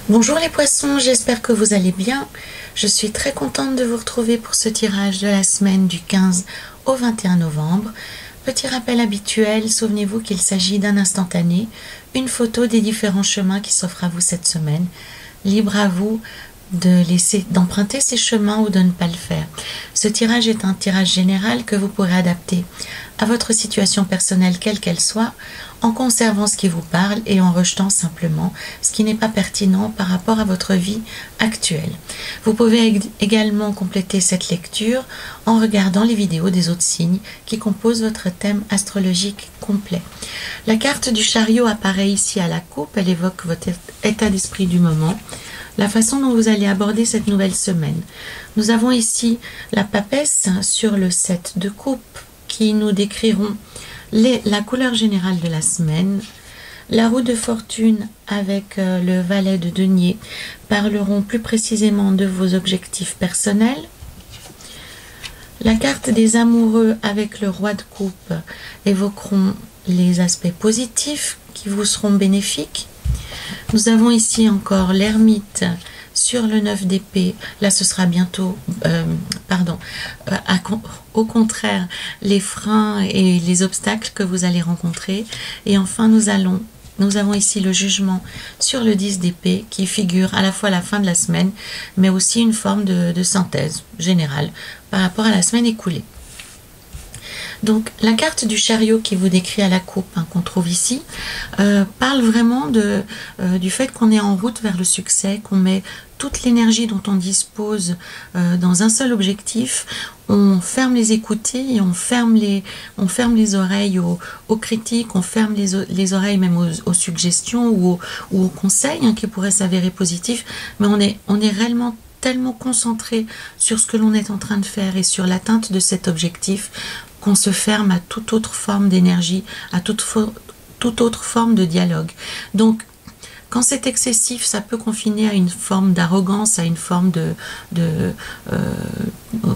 Bonjour les poissons, j'espère que vous allez bien. Je suis très contente de vous retrouver pour ce tirage de la semaine du 15 au 21 novembre. Petit rappel habituel, souvenez-vous qu'il s'agit d'un instantané, une photo des différents chemins qui s'offrent à vous cette semaine. Libre à vous d'emprunter ces chemins ou de ne pas le faire. Ce tirage est un tirage général que vous pourrez adapter à votre situation personnelle quelle qu'elle soit, en conservant ce qui vous parle et en rejetant simplement ce qui n'est pas pertinent par rapport à votre vie actuelle. Vous pouvez également compléter cette lecture en regardant les vidéos des autres signes qui composent votre thème astrologique complet. La carte du chariot apparaît ici à la coupe, elle évoque votre état d'esprit du moment, la façon dont vous allez aborder cette nouvelle semaine. Nous avons ici la papesse sur le 7 de coupe qui nous décriront la couleur générale de la semaine. La roue de fortune avec le valet de denier parleront plus précisément de vos objectifs personnels. La carte des amoureux avec le roi de coupe évoqueront les aspects positifs qui vous seront bénéfiques. Nous avons ici encore l'ermite sur le 9 d'épée. Là, ce sera bientôt, au contraire, les freins et les obstacles que vous allez rencontrer. Et enfin, nous avons ici le jugement sur le 10 d'épée qui figure à la fois la fin de la semaine, mais aussi une forme de synthèse générale par rapport à la semaine écoulée. Donc la carte du chariot qui vous décrit à la coupe, qu'on trouve ici, parle vraiment du fait qu'on est en route vers le succès, qu'on met toute l'énergie dont on dispose dans un seul objectif. On ferme les écoutilles, on ferme les oreilles aux critiques, on ferme les oreilles même aux suggestions ou aux conseils qui pourraient s'avérer positifs, mais on est réellement tellement concentré sur ce que l'on est en train de faire et sur l'atteinte de cet objectif qu'on se ferme à toute autre forme d'énergie, à toute autre forme de dialogue. Donc, quand c'est excessif, ça peut confiner à une forme d'arrogance, à une forme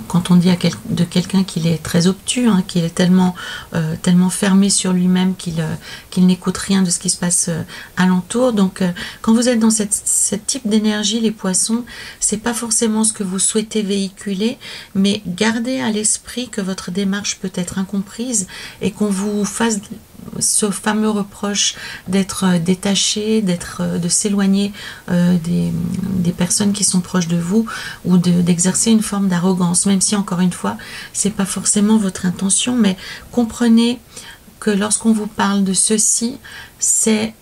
quand on dit de quelqu'un qu'il est très obtus, qu'il est tellement fermé sur lui-même qu'il n'écoute rien de ce qui se passe alentour. Donc, quand vous êtes dans ce type d'énergie, les poissons, c'est pas forcément ce que vous souhaitez véhiculer, mais gardez à l'esprit que votre démarche peut être incomprise et qu'on vous fasse ce fameux reproche d'être détaché, de s'éloigner des personnes qui sont proches de vous ou d'exercer une forme d'arrogance, même si encore une fois c'est pas forcément votre intention, mais comprenez que lorsqu'on vous parle de ceci, c'est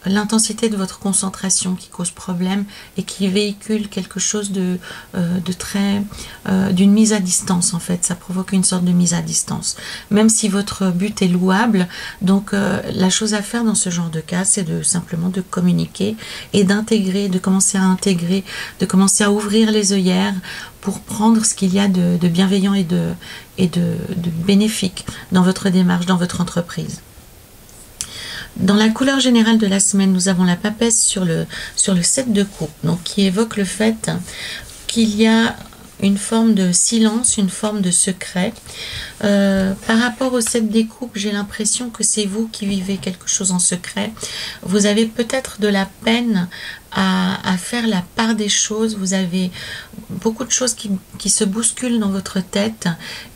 l'intensité de votre concentration qui cause problème et qui véhicule quelque chose d'une mise à distance en fait. Ça provoque une sorte de mise à distance. Même si votre but est louable, donc la chose à faire dans ce genre de cas, c'est simplement de communiquer et d'intégrer, de commencer à intégrer, de commencer à ouvrir les œillères pour prendre ce qu'il y a de bienveillant et de bénéfique dans votre démarche, dans votre entreprise. Dans la couleur générale de la semaine, nous avons la papesse sur le 7 de coupe, donc qui évoque le fait qu'il y a une forme de silence, une forme de secret. Par rapport au 7 des coupes, j'ai l'impression que c'est vous qui vivez quelque chose en secret. Vous avez peut-être de la peine à faire la part des choses. Vous avez beaucoup de choses qui se bousculent dans votre tête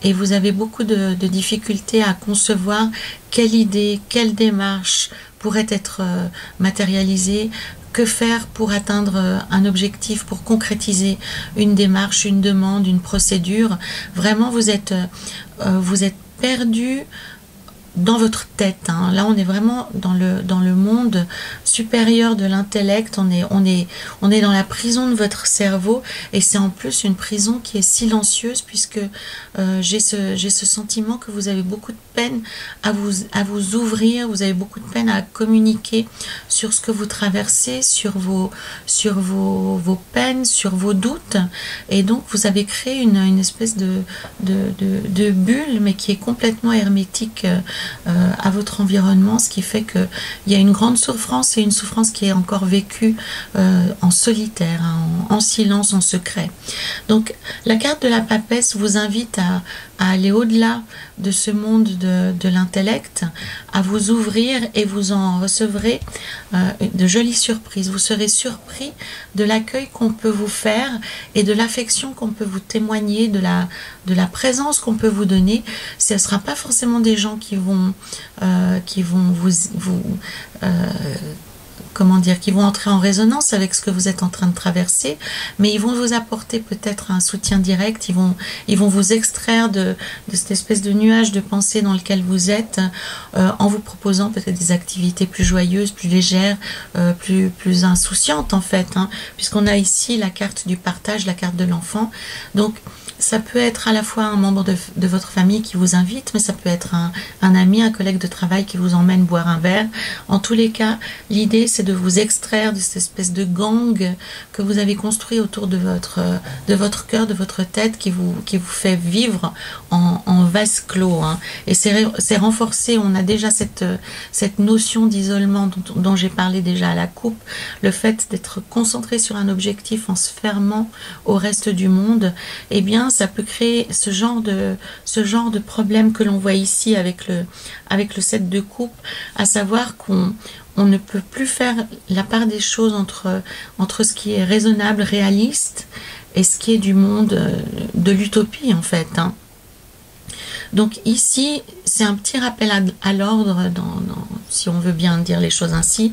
et vous avez beaucoup de difficultés à concevoir quelle idée, quelle démarche pourrait être matérialisée. Que faire pour atteindre un objectif, pour concrétiser une démarche, une demande, une procédure. Vraiment, vous êtes perdu dans votre tête. Là, on est vraiment dans le monde supérieur de l'intellect. On est dans la prison de votre cerveau et c'est en plus une prison qui est silencieuse puisque j'ai ce sentiment que vous avez beaucoup de peine à vous ouvrir. Vous avez beaucoup de peine à communiquer sur ce que vous traversez, sur vos peines, sur vos doutes. Et donc, vous avez créé une espèce de bulle, mais qui est complètement hermétique à votre environnement, ce qui fait qu'il y a une grande souffrance et une souffrance qui est encore vécue en solitaire, en silence, en secret. Donc la carte de la papesse vous invite à aller au-delà de ce monde de l'intellect, à vous ouvrir et vous en recevrez de jolies surprises. Vous serez surpris de l'accueil qu'on peut vous faire et de l'affection qu'on peut vous témoigner, de la présence qu'on peut vous donner. Ce ne sera pas forcément des gens qui vont comment dire, qui vont entrer en résonance avec ce que vous êtes en train de traverser, mais ils vont vous apporter peut-être un soutien direct, ils vont vous extraire de cette espèce de nuage de pensée dans lequel vous êtes, en vous proposant peut-être des activités plus joyeuses, plus légères, plus insouciantes en fait, hein, puisqu'on a ici la carte du partage, la carte de l'enfant. Donc ça peut être à la fois un membre de votre famille qui vous invite, mais ça peut être un ami, un collègue de travail qui vous emmène boire un verre. En tous les cas, l'idée c'est de vous extraire de cette espèce de gang que vous avez construit autour de votre cœur, de votre tête, qui vous fait vivre en vase clos, hein. Et c'est renforcé, on a déjà cette notion d'isolement dont j'ai parlé déjà à la coupe, le fait d'être concentré sur un objectif en se fermant au reste du monde, eh bien ça peut créer ce genre de problème que l'on voit ici avec le 7 de coupe, à savoir qu'on ne peut plus faire la part des choses entre ce qui est raisonnable, réaliste, et ce qui est du monde de l'utopie en fait, hein. Donc ici, c'est un petit rappel à l'ordre, si on veut bien dire les choses ainsi,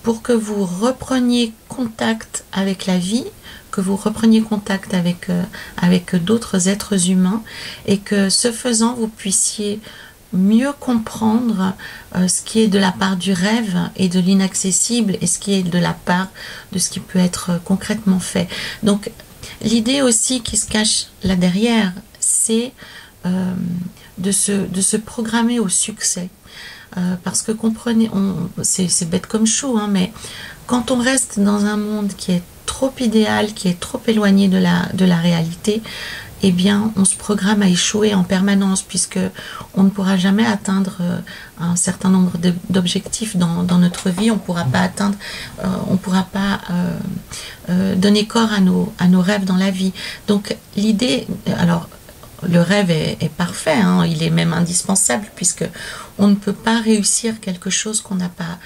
pour que vous repreniez contact avec la vie, que vous repreniez contact avec d'autres êtres humains, et que ce faisant, vous puissiez mieux comprendre ce qui est de la part du rêve et de l'inaccessible, et ce qui est de la part de ce qui peut être concrètement fait. Donc l'idée aussi qui se cache là derrière, c'est de se programmer au succès. Parce que comprenez, c'est bête comme chou, hein, mais quand on reste dans un monde qui est trop idéal, qui est trop éloigné de la réalité, eh bien on se programme à échouer en permanence, puisque on ne pourra jamais atteindre un certain nombre d'objectifs dans notre vie. On pourra pas atteindre, on pourra pas donner corps à nos rêves dans la vie. Donc l'idée, alors le rêve est parfait, hein, il est même indispensable, puisque on ne peut pas réussir quelque chose qu'on n'a pas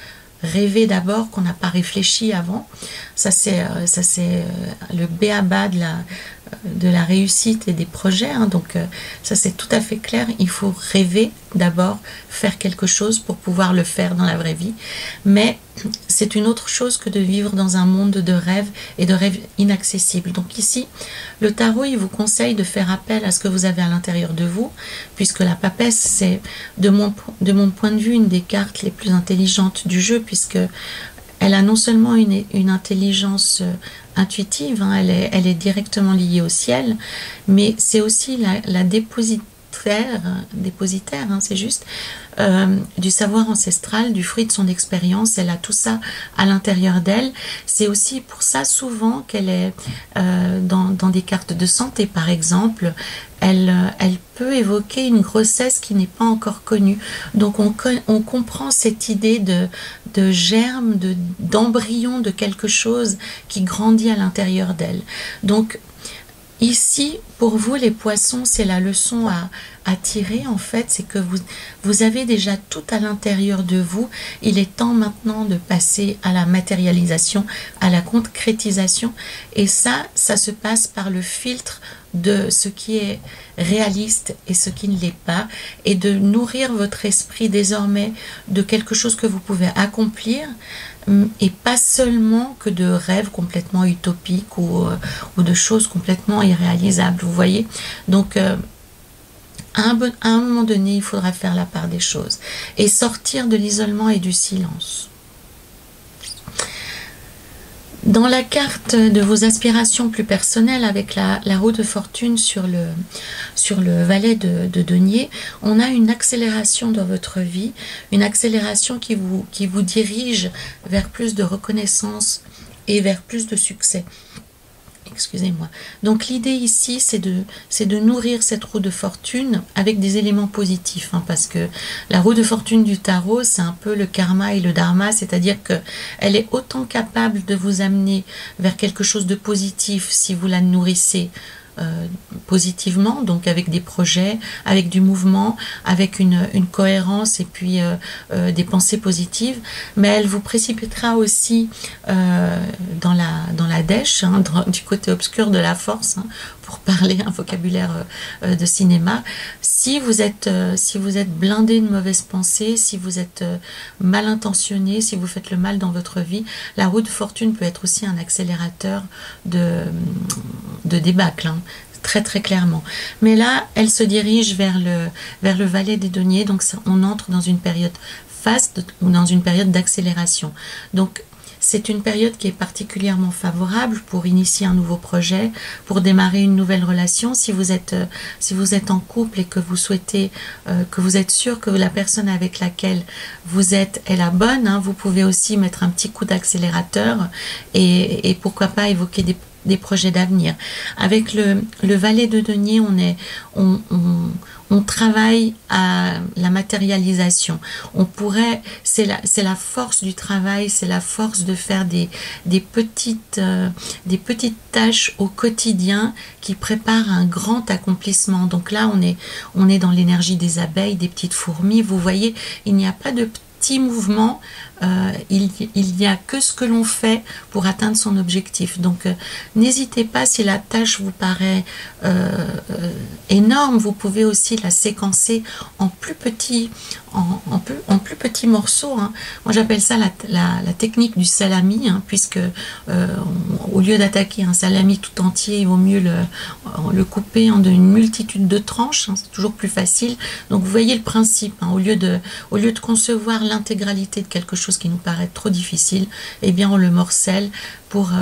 rêvé d'abord, qu'on n'a pas réfléchi avant. Ça c'est le b.a.-ba de la réussite et des projets, hein. Donc ça c'est tout à fait clair, il faut rêver d'abord, faire quelque chose pour pouvoir le faire dans la vraie vie, mais c'est une autre chose que de vivre dans un monde de rêves et de rêves inaccessibles. Donc ici, le tarot, il vous conseille de faire appel à ce que vous avez à l'intérieur de vous, puisque la papesse, c'est de mon point de vue une des cartes les plus intelligentes du jeu, puisque elle a non seulement une intelligence intuitive, hein, elle est directement liée au ciel, mais c'est aussi la dépositaire, hein, c'est juste, du savoir ancestral, du fruit de son expérience. Elle a tout ça à l'intérieur d'elle. C'est aussi pour ça souvent qu'elle est dans des cartes de santé par exemple, elle peut évoquer une grossesse qui n'est pas encore connue. Donc on comprend cette idée de germe, d'embryon de quelque chose qui grandit à l'intérieur d'elle. Donc ici, pour vous les poissons, c'est la leçon à tirer en fait, c'est que vous avez déjà tout à l'intérieur de vous. Il est temps maintenant de passer à la matérialisation, à la concrétisation, et ça se passe par le filtre de ce qui est réaliste et ce qui ne l'est pas, et de nourrir votre esprit désormais de quelque chose que vous pouvez accomplir, et pas seulement que de rêves complètement utopiques ou de choses complètement irréalisables, vous voyez. Donc à un moment donné, il faudra faire la part des choses et sortir de l'isolement et du silence. Dans la carte de vos aspirations plus personnelles, avec la roue de fortune sur le valet de denier, on a une accélération dans votre vie, une accélération qui vous dirige vers plus de reconnaissance et vers plus de succès. Excusez-moi. Donc l'idée ici, c'est de nourrir cette roue de fortune avec des éléments positifs, hein, parce que la roue de fortune du tarot, c'est un peu le karma et le dharma, c'est-à-dire qu'elle est autant capable de vous amener vers quelque chose de positif si vous la nourrissez positivement, donc avec des projets, avec du mouvement, avec une cohérence et puis des pensées positives, mais elle vous précipitera aussi dans la dèche, hein, du côté obscur de la force, hein, pour parler un vocabulaire de cinéma. Si vous êtes blindé de mauvaises pensées, si vous êtes mal intentionné, si vous faites le mal dans votre vie, la roue de fortune peut être aussi un accélérateur de débâcle, hein, très très clairement. Mais là, elle se dirige vers le valet des deniers, donc on entre dans une période faste ou dans une période d'accélération. Donc c'est une période qui est particulièrement favorable pour initier un nouveau projet, pour démarrer une nouvelle relation. Si vous êtes en couple et que vous souhaitez, que vous êtes sûr que la personne avec laquelle vous êtes est la bonne, hein, vous pouvez aussi mettre un petit coup d'accélérateur et pourquoi pas évoquer des projets d'avenir. Avec le valet de denier, on travaille à la matérialisation. C'est la force du travail, c'est la force de faire des petites tâches au quotidien qui préparent un grand accomplissement. Donc là, on est dans l'énergie des abeilles, des petites fourmis. Vous voyez, il n'y a pas de petits mouvements, il n'y a que ce que l'on fait pour atteindre son objectif. Donc n'hésitez pas, si la tâche vous paraît énorme, vous pouvez aussi la séquencer en plus petits morceaux, hein. Moi j'appelle ça la technique du salami, hein, puisque au lieu d'attaquer un salami tout entier, il vaut mieux le couper en une multitude de tranches, hein, c'est toujours plus facile. Donc vous voyez le principe, hein, au lieu de concevoir l'intégralité de quelque chose qui nous paraît trop difficile, eh bien on le morcelle pour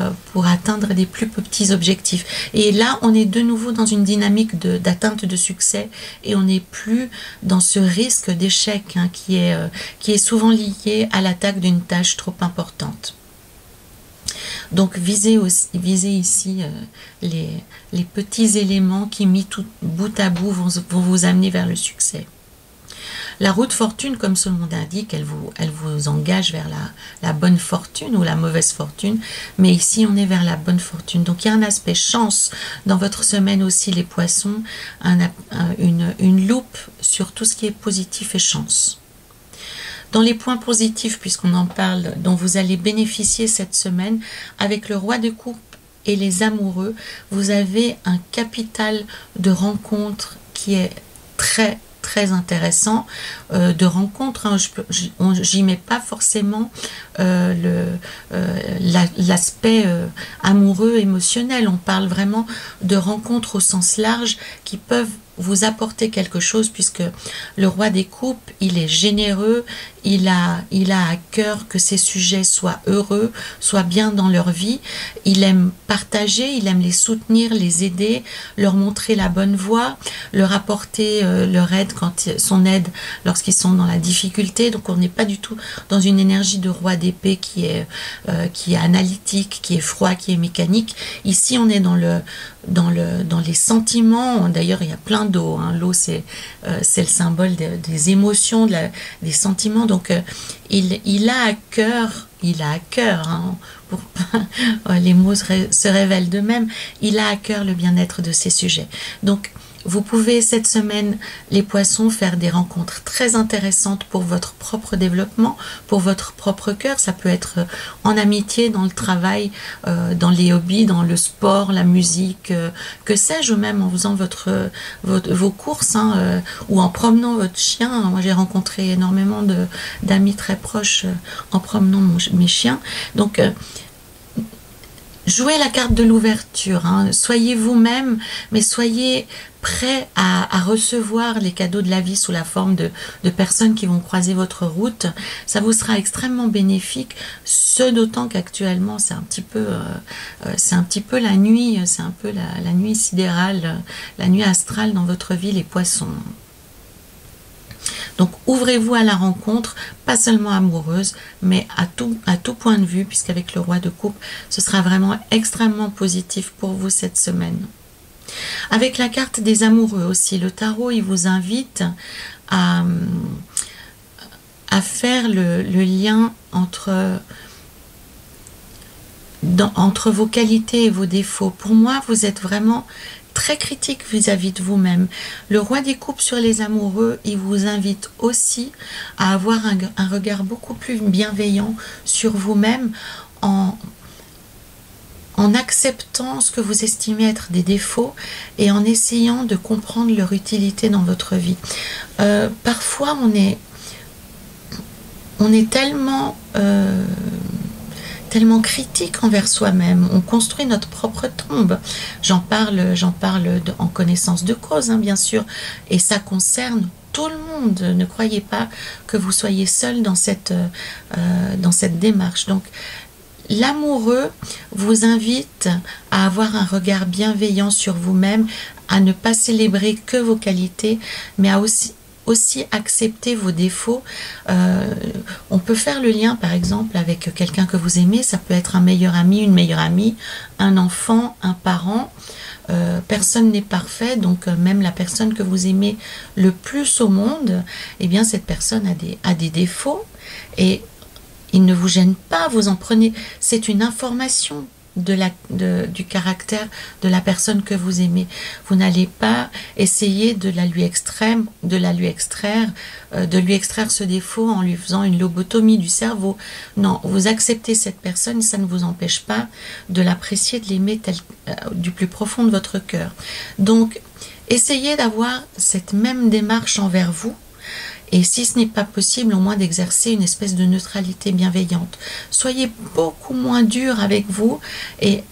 atteindre des plus petits objectifs. Et là, on est de nouveau dans une dynamique d'atteinte de succès et on n'est plus dans ce risque d'échec, hein, qui est souvent lié à l'attaque d'une tâche trop importante. Donc visez ici les petits éléments qui, mis tout bout à bout, vont vous amener vers le succès. La roue de fortune, comme son nom l'indique, elle vous engage vers la bonne fortune ou la mauvaise fortune, mais ici on est vers la bonne fortune. Donc il y a un aspect chance dans votre semaine aussi, les poissons, une loupe sur tout ce qui est positif et chance. Dans les points positifs, puisqu'on en parle, dont vous allez bénéficier cette semaine, avec le roi de coupe et les amoureux, vous avez un capital de rencontres qui est très intéressant, de rencontres, hein. J'y mets pas forcément l'aspect amoureux, émotionnel. On parle vraiment de rencontres au sens large qui peuvent vous apporter quelque chose, puisque le roi des coupes, il est généreux, il a à cœur que ses sujets soient heureux, soient bien dans leur vie, il aime partager, il aime les soutenir, les aider, leur montrer la bonne voie, leur apporter son aide lorsqu'ils sont dans la difficulté. Donc on n'est pas du tout dans une énergie de roi d'épée qui est analytique, qui est froid, qui est mécanique. Ici on est dans les sentiments. D'ailleurs il y a plein d'eau, hein. L'eau c'est le symbole des émotions, des sentiments. Donc il a à cœur, hein, pour les mots se révèlent d'eux-mêmes, il a à cœur le bien-être de ses sujets. Donc vous pouvez cette semaine, les poissons, faire des rencontres très intéressantes pour votre propre développement, pour votre propre cœur. Ça peut être en amitié, dans le travail, dans les hobbies, dans le sport, la musique, que sais-je, même en faisant vos courses, hein, ou en promenant votre chien. Moi j'ai rencontré énormément d'amis très proches en promenant mes chiens. Donc jouez la carte de l'ouverture, hein. Soyez vous-même, mais soyez prêt à recevoir les cadeaux de la vie sous la forme de personnes qui vont croiser votre route. Ça vous sera extrêmement bénéfique, ce d'autant qu'actuellement c'est un petit peu la nuit, c'est un peu la nuit sidérale, la nuit astrale dans votre vie, les poissons. Donc ouvrez-vous à la rencontre, pas seulement amoureuse, mais à tout point de vue, puisqu'avec le roi de coupe, ce sera vraiment extrêmement positif pour vous cette semaine. Avec la carte des amoureux aussi, le tarot, il vous invite à faire le lien entre vos qualités et vos défauts. Pour moi, vous êtes vraiment très critique vis-à-vis de vous-même. Le roi des coupes sur les amoureux, il vous invite aussi à avoir un regard beaucoup plus bienveillant sur vous-même en acceptant ce que vous estimez être des défauts et en essayant de comprendre leur utilité dans votre vie. Parfois, on est tellement critique envers soi-même, on construit notre propre tombe. J'en parle en connaissance de cause, hein, bien sûr, et ça concerne tout le monde. Ne croyez pas que vous soyez seul dans cette démarche. Donc, l'amoureux vous invite à avoir un regard bienveillant sur vous-même, à ne pas célébrer que vos qualités, mais à aussi accepter vos défauts. On peut faire le lien par exemple avec quelqu'un que vous aimez, ça peut être un meilleur ami, une meilleure amie, un enfant, un parent. Personne n'est parfait, donc même la personne que vous aimez le plus au monde, eh bien cette personne a des défauts et il ne vous gêne pas, vous en prenez, c'est une information du caractère de la personne que vous aimez. Vous n'allez pas essayer de lui extraire ce défaut en lui faisant une lobotomie du cerveau. Non, vous acceptez cette personne, ça ne vous empêche pas de l'apprécier, de l'aimer du plus profond de votre cœur. Donc, essayez d'avoir cette même démarche envers vous. Et si ce n'est pas possible, au moins d'exercer une espèce de neutralité bienveillante. Soyez beaucoup moins dur avec vous et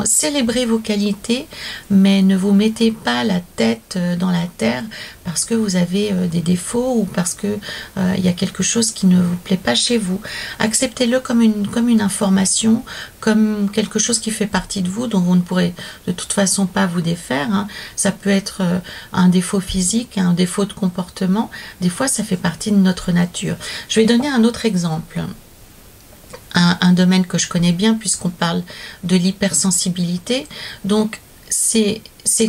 célébrez vos qualités, mais ne vous mettez pas la tête dans la terre parce que vous avez des défauts ou parce que il y a quelque chose qui ne vous plaît pas chez vous. Acceptez-le comme une information, comme quelque chose qui fait partie de vous, dont vous ne pourrez de toute façon pas vous défaire, hein. Ça peut être un défaut physique, un défaut de comportement. Des fois, ça fait partie de notre nature. Je vais donner un autre exemple. Un domaine que je connais bien puisqu'on parle de l'hypersensibilité. Donc, c'est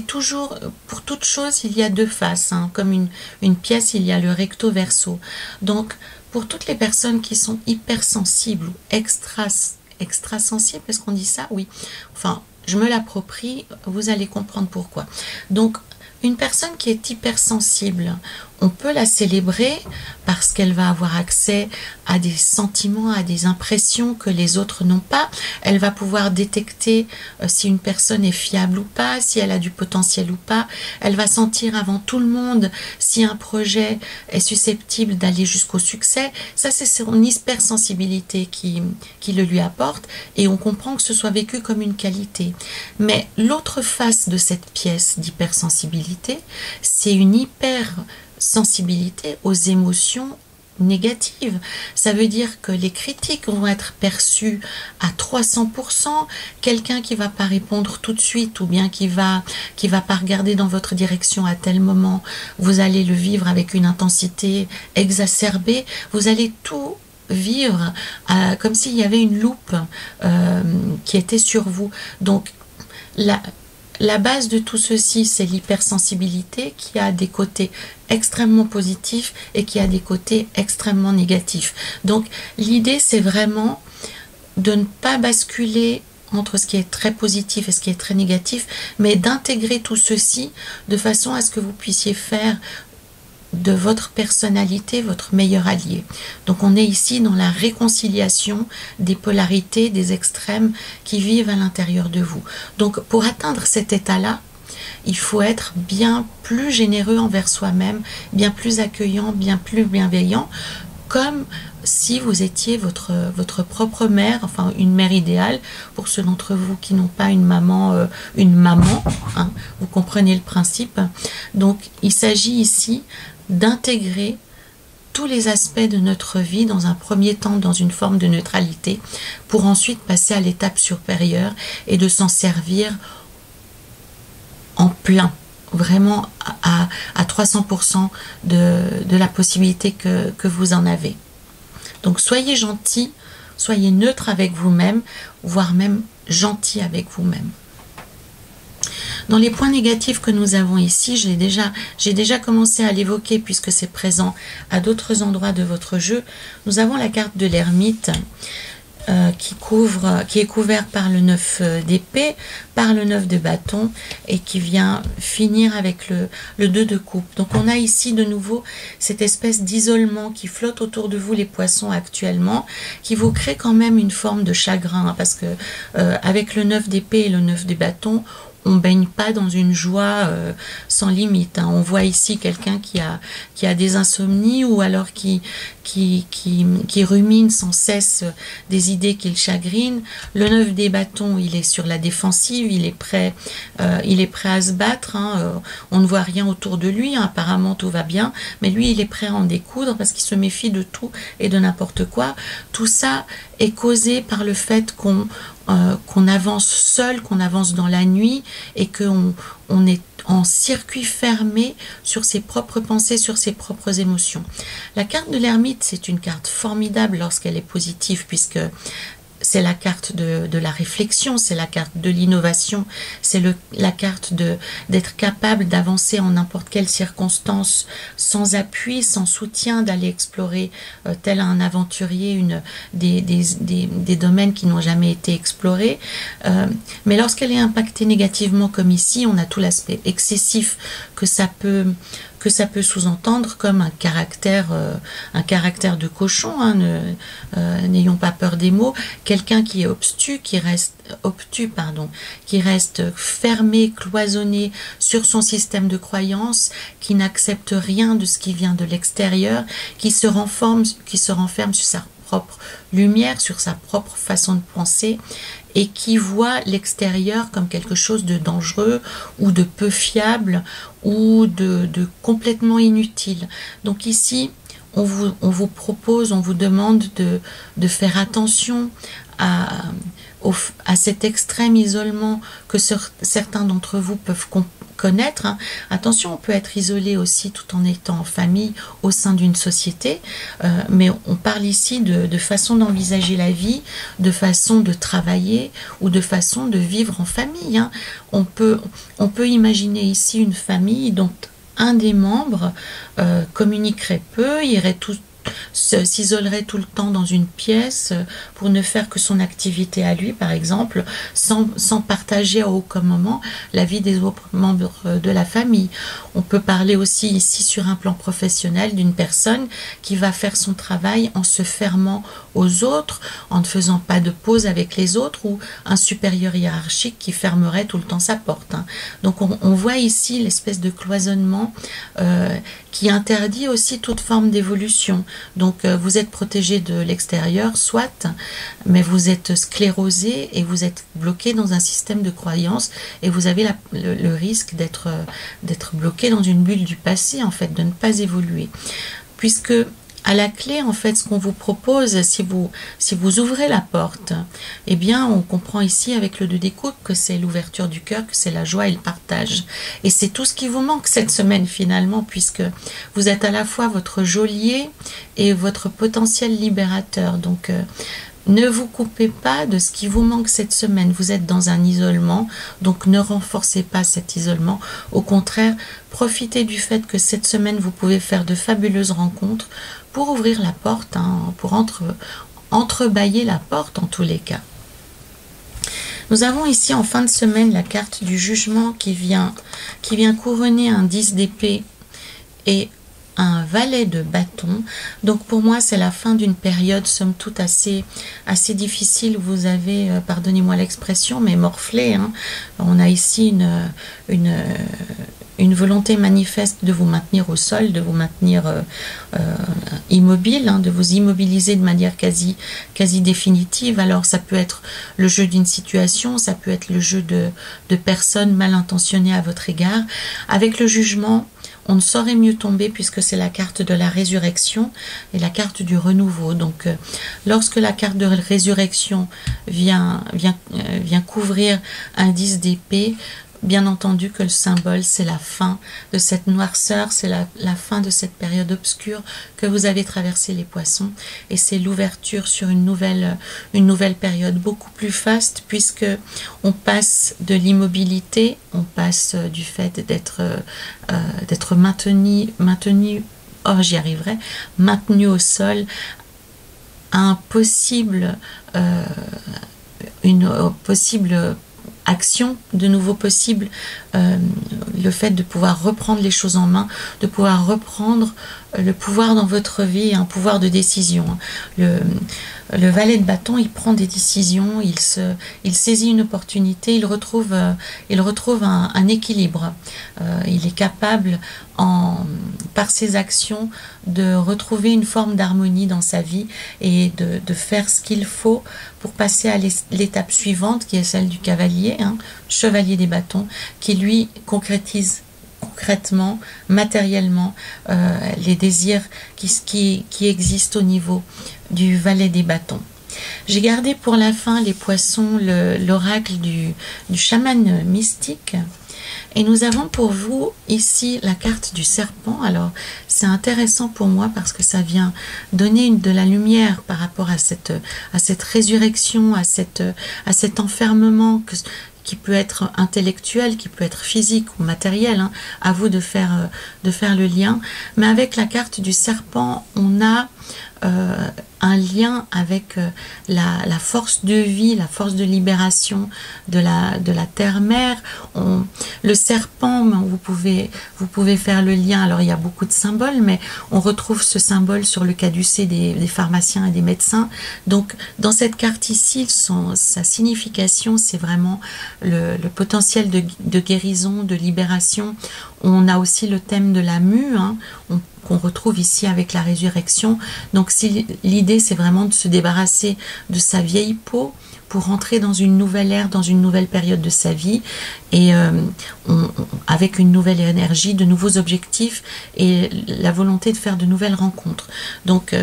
toujours, pour toute chose, il y a deux faces. Hein. Comme une pièce, il y a le recto verso. Donc, pour toutes les personnes qui sont hypersensibles ou extrasensibles, est-ce qu'on dit ça? Oui. Enfin, je me l'approprie, vous allez comprendre pourquoi. Donc, une personne qui est hypersensible, on peut la célébrer parce qu'elle va avoir accès à des sentiments, à des impressions que les autres n'ont pas. Elle va pouvoir détecter si une personne est fiable ou pas, si elle a du potentiel ou pas. Elle va sentir avant tout le monde si un projet est susceptible d'aller jusqu'au succès. Ça, c'est son hypersensibilité qui le lui apporte et on comprend que ce soit vécu comme une qualité. Mais l'autre face de cette pièce d'hypersensibilité, c'est une hypersensibilité aux émotions négatives. Ça veut dire que les critiques vont être perçues à 300%. Quelqu'un qui va pas répondre tout de suite ou bien qui va pas regarder dans votre direction à tel moment, vous allez le vivre avec une intensité exacerbée. Vous allez tout vivre comme s'il y avait une loupe qui était sur vous. Donc la base de tout ceci, c'est l'hypersensibilité qui a des côtés extrêmement positifs et qui a des côtés extrêmement négatifs. Donc l'idée, c'est vraiment de ne pas basculer entre ce qui est très positif et ce qui est très négatif, mais d'intégrer tout ceci de façon à ce que vous puissiez faire de votre personnalité votre meilleur allié. Donc on est ici dans la réconciliation des polarités, des extrêmes qui vivent à l'intérieur de vous. Donc pour atteindre cet état-là, il faut être bien plus généreux envers soi-même, bien plus accueillant, bien plus bienveillant, comme si vous étiez votre propre mère, enfin une mère idéale, pour ceux d'entre vous qui n'ont pas une maman, hein, vous comprenez le principe. Donc il s'agit ici d'intégrer tous les aspects de notre vie dans un premier temps dans une forme de neutralité pour ensuite passer à l'étape supérieure et de s'en servir en plein, vraiment à 300% de la possibilité que vous en avez. Donc soyez gentil, soyez neutre avec vous-même, voire même gentil avec vous-même. Dans les points négatifs que nous avons ici, j'ai déjà commencé à l'évoquer puisque c'est présent à d'autres endroits de votre jeu. Nous avons la carte de l'ermite. qui est couvert par le 9 d'épée, par le 9 de bâton et qui vient finir avec le 2 de coupe. Donc on a ici de nouveau cette espèce d'isolement qui flotte autour de vous les poissons actuellement, qui vous crée quand même une forme de chagrin, hein, parce que avec le 9 d'épée et le 9 de bâton, on baigne pas dans une joie sans limite, hein. On voit ici quelqu'un qui a des insomnies ou alors qui rumine sans cesse des idées qui le chagrinent. Le 9 des bâtons, il est sur la défensive, il est prêt à se battre, hein. On ne voit rien autour de lui, hein. Apparemment tout va bien, mais lui il est prêt à en découdre parce qu'il se méfie de tout et de n'importe quoi. Tout ça est causé par le fait qu'on avance seul, qu'on avance dans la nuit et qu'on est en circuit fermé sur ses propres pensées, sur ses propres émotions. La carte de l'ermite, c'est une carte formidable lorsqu'elle est positive, puisque c'est la carte de la réflexion, c'est la carte de l'innovation, c'est la carte d'être capable d'avancer en n'importe quelle circonstance, sans appui, sans soutien, d'aller explorer tel un aventurier des domaines qui n'ont jamais été explorés. Mais lorsqu'elle est impactée négativement comme ici, on a tout l'aspect excessif que ça peut sous-entendre, comme un caractère de cochon, hein, n'ayons pas peur des mots, quelqu'un qui est obtus, qui reste fermé, cloisonné sur son système de croyances, qui n'accepte rien de ce qui vient de l'extérieur, qui se renferme sur sa propre lumière, sur sa propre façon de penser, et qui voit l'extérieur comme quelque chose de dangereux ou de peu fiable ou de complètement inutile. Donc ici, on vous propose, on vous demande de faire attention à cet extrême isolement que certains d'entre vous peuvent connaître, hein. Attention, on peut être isolé aussi tout en étant en famille au sein d'une société, mais on parle ici de façon d'envisager la vie, de façon de travailler ou de façon de vivre en famille, hein. On peut imaginer ici une famille dont un des membres communiquerait peu, s'isolerait tout le temps dans une pièce pour ne faire que son activité à lui, par exemple, sans partager à aucun moment la vie des autres membres de la famille. On peut parler aussi ici sur un plan professionnel d'une personne qui va faire son travail en se fermant aux autres, en ne faisant pas de pause avec les autres, ou un supérieur hiérarchique qui fermerait tout le temps sa porte, hein. Donc on voit ici l'espèce de cloisonnement qui interdit aussi toute forme d'évolution. Donc vous êtes protégé de l'extérieur, soit, mais vous êtes sclérosé et vous êtes bloqué dans un système de croyances et vous avez le risque d'être bloqué dans une bulle du passé, en fait, de ne pas évoluer. Puisque à la clé, en fait, ce qu'on vous propose, si vous ouvrez la porte, eh bien, on comprend ici avec le 2 des coupes que c'est l'ouverture du cœur, que c'est la joie et le partage. Et c'est tout ce qui vous manque cette semaine finalement, puisque vous êtes à la fois votre geôlier et votre potentiel libérateur. Donc, ne vous coupez pas de ce qui vous manque cette semaine. Vous êtes dans un isolement, donc ne renforcez pas cet isolement. Au contraire, profitez du fait que cette semaine, vous pouvez faire de fabuleuses rencontres pour ouvrir la porte, hein, pour entrebâiller la porte en tous les cas. Nous avons ici en fin de semaine la carte du jugement qui vient couronner un 10 d'épée et un valet de bâton. Donc pour moi c'est la fin d'une période somme toute assez difficile. Vous avez, pardonnez-moi l'expression, mais morflé, hein. On a ici une volonté manifeste de vous maintenir au sol, de vous maintenir immobile, hein, de vous immobiliser de manière quasi définitive. Alors ça peut être le jeu d'une situation, ça peut être le jeu de personnes mal intentionnées à votre égard. Avec le jugement, on ne saurait mieux tomber puisque c'est la carte de la résurrection et la carte du renouveau. Donc lorsque la carte de résurrection vient couvrir un 10 d'épée, bien entendu que le symbole, c'est la fin de cette noirceur, c'est la fin de cette période obscure que vous avez traversé les poissons, et c'est l'ouverture sur une nouvelle période beaucoup plus faste, puisque on passe de l'immobilité, on passe du fait d'être maintenu, oh j'y arriverai, maintenu au sol, un possible, une possible action de nouveau possible, le fait de pouvoir reprendre les choses en main, de pouvoir reprendre le pouvoir dans votre vie, un pouvoir de décision. Le valet de bâton, il prend des décisions, il saisit une opportunité, il retrouve un équilibre. Il est capable, par ses actions, de retrouver une forme d'harmonie dans sa vie et de faire ce qu'il faut pour passer à l'étape suivante, qui est celle du cavalier, chevalier des bâtons, qui lui concrétise concrètement, matériellement, les désirs qui existent au niveau du valet des bâtons. J'ai gardé pour la fin, les poissons, l'oracle du chaman mystique. Et nous avons pour vous ici la carte du serpent. Alors c'est intéressant pour moi parce que ça vient donner de la lumière par rapport à cette résurrection, à cet enfermement qui peut être intellectuel, qui peut être physique ou matériel, à vous de faire le lien. Mais avec la carte du serpent, on a un lien avec la force de vie, la force de libération de la terre-mère. Le serpent, vous pouvez faire le lien. Alors il y a beaucoup de symboles, mais on retrouve ce symbole sur le caducée des pharmaciens et des médecins. Donc dans cette carte ici, sa signification, c'est vraiment le potentiel de guérison, de libération. On a aussi le thème de la mue, qu'on retrouve ici avec la résurrection. Donc l'idée, c'est vraiment de se débarrasser de sa vieille peau pour rentrer dans une nouvelle ère, dans une nouvelle période de sa vie, et avec une nouvelle énergie, de nouveaux objectifs et la volonté de faire de nouvelles rencontres. Donc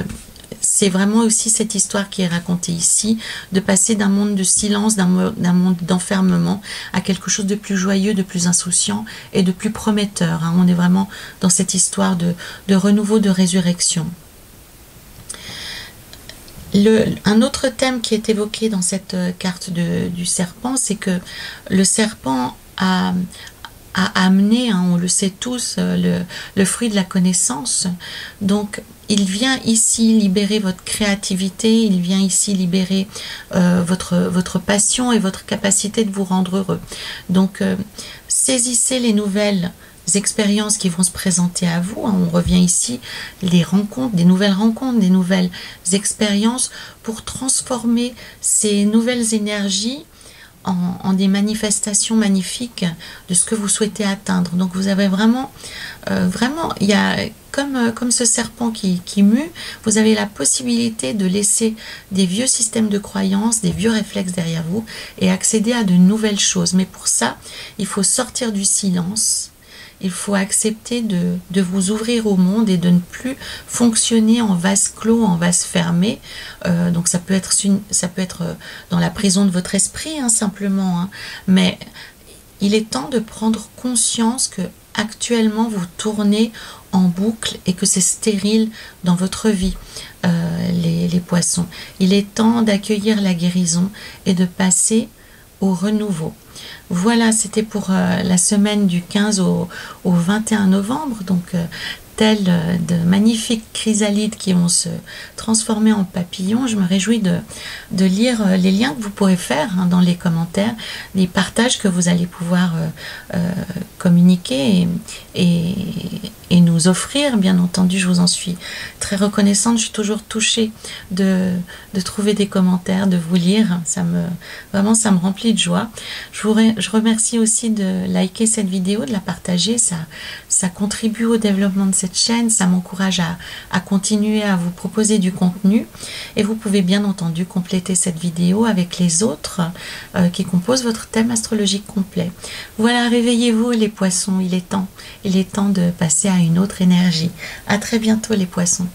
c'est vraiment aussi cette histoire qui est racontée ici, de passer d'un monde de silence, d'un monde d'enfermement, à quelque chose de plus joyeux, de plus insouciant et de plus prometteur. On est vraiment dans cette histoire de renouveau, de résurrection. Un autre thème qui est évoqué dans cette carte du serpent, c'est que le serpent a amené, on le sait tous, le fruit de la connaissance. Donc il vient ici libérer votre créativité, il vient ici libérer votre passion et votre capacité de vous rendre heureux. Donc saisissez les nouvelles expériences qui vont se présenter à vous. On revient ici, les rencontres, des nouvelles expériences pour transformer ces nouvelles énergies en des manifestations magnifiques de ce que vous souhaitez atteindre. Donc vous avez vraiment, il y a comme ce serpent qui mue, vous avez la possibilité de laisser des vieux systèmes de croyances, des vieux réflexes derrière vous et accéder à de nouvelles choses. Mais pour ça, il faut sortir du silence. Il faut accepter de vous ouvrir au monde et de ne plus fonctionner en vase clos, en vase fermé. Donc ça peut être dans la prison de votre esprit, simplement. Mais il est temps de prendre conscience que actuellement vous tournez en boucle et que c'est stérile dans votre vie, les poissons. Il est temps d'accueillir la guérison et de passer au renouveau. Voilà, c'était pour la semaine du 15 au 21 novembre, donc telles de magnifiques chrysalides qui vont se transformer en papillons. Je me réjouis de lire les liens que vous pourrez faire dans les commentaires, les partages que vous allez pouvoir communiquer et nous offrir. Bien entendu, je vous en suis très reconnaissante. Je suis toujours touchée de trouver des commentaires, de vous lire. Vraiment, ça me remplit de joie. Je remercie aussi de liker cette vidéo, de la partager. Ça contribue au développement de cette chaîne. Ça m'encourage à continuer à vous proposer du contenu. Et vous pouvez bien entendu compléter cette vidéo avec les autres qui composent votre thème astrologique complet. Voilà, réveillez-vous les poissons, il est temps de passer à une autre énergie. À très bientôt les poissons.